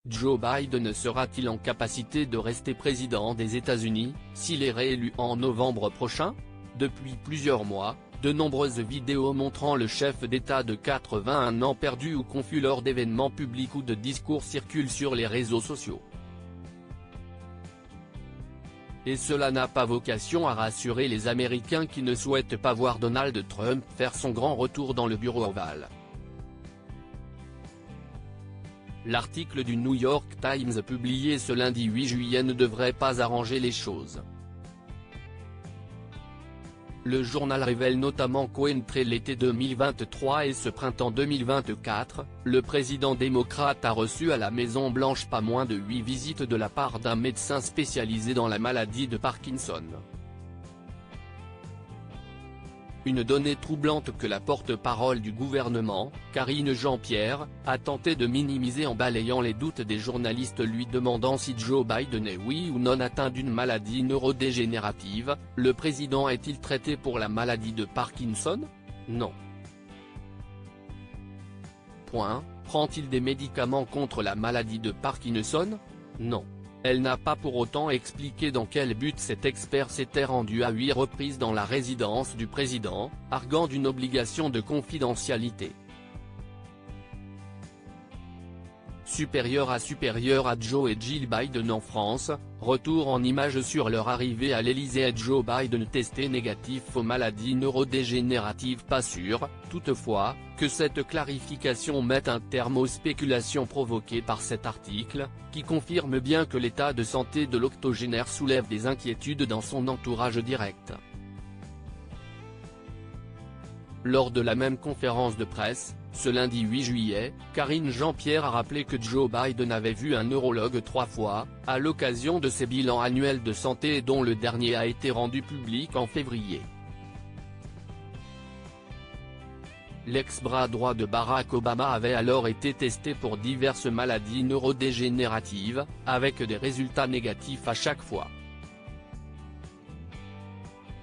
Joe Biden sera-t-il en capacité de rester président des États-Unis, s'il est réélu en novembre prochain? Depuis plusieurs mois, de nombreuses vidéos montrant le chef d'État de 81 ans perdu ou confus lors d'événements publics ou de discours circulent sur les réseaux sociaux. Et cela n'a pas vocation à rassurer les Américains qui ne souhaitent pas voir Donald Trump faire son grand retour dans le bureau ovale. L'article du New York Times publié ce lundi 8 juillet ne devrait pas arranger les choses. Le journal révèle notamment qu'entre l'été 2023 et ce printemps 2024, le président démocrate a reçu à la Maison-Blanche pas moins de 8 visites de la part d'un médecin spécialisé dans la maladie de Parkinson. Une donnée troublante que la porte-parole du gouvernement, Karine Jean-Pierre, a tenté de minimiser en balayant les doutes des journalistes lui demandant si Joe Biden est oui ou non atteint d'une maladie neurodégénérative. Le président est-il traité pour la maladie de Parkinson? Non. Prend-il des médicaments contre la maladie de Parkinson? Non. Elle n'a pas pour autant expliqué dans quel but cet expert s'était rendu à 8 reprises dans la résidence du président, arguant d'une obligation de confidentialité. Supérieur à Joe et Jill Biden en France, retour en images sur leur arrivée à l'Élysée et Joe Biden testé négatif aux maladies neurodégénératives. Pas sûr, toutefois, que cette clarification mette un terme aux spéculations provoquées par cet article, qui confirme bien que l'état de santé de l'octogénaire soulève des inquiétudes dans son entourage direct. Lors de la même conférence de presse, ce lundi 8 juillet, Karine Jean-Pierre a rappelé que Joe Biden avait vu un neurologue 3 fois, à l'occasion de ses bilans annuels de santé dont le dernier a été rendu public en février. L'ex-bras droit de Barack Obama avait alors été testé pour diverses maladies neurodégénératives, avec des résultats négatifs à chaque fois.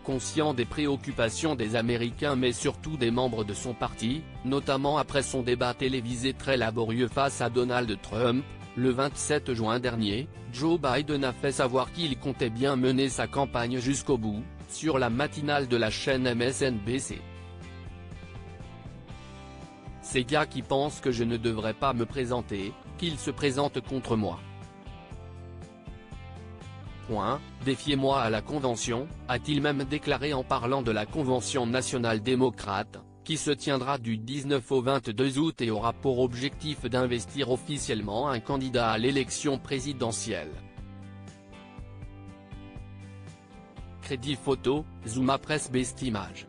Conscient des préoccupations des Américains mais surtout des membres de son parti, notamment après son débat télévisé très laborieux face à Donald Trump, le 27 juin dernier, Joe Biden a fait savoir qu'il comptait bien mener sa campagne jusqu'au bout, sur la matinale de la chaîne MSNBC. Ces gars qui pensent que je ne devrais pas me présenter, qu'ils se présentent contre moi. Défiez-moi à la convention, a-t-il même déclaré en parlant de la convention nationale démocrate, qui se tiendra du 19 au 22 août et aura pour objectif d'investir officiellement un candidat à l'élection présidentielle. Crédit photo, Zuma Presse Best Image.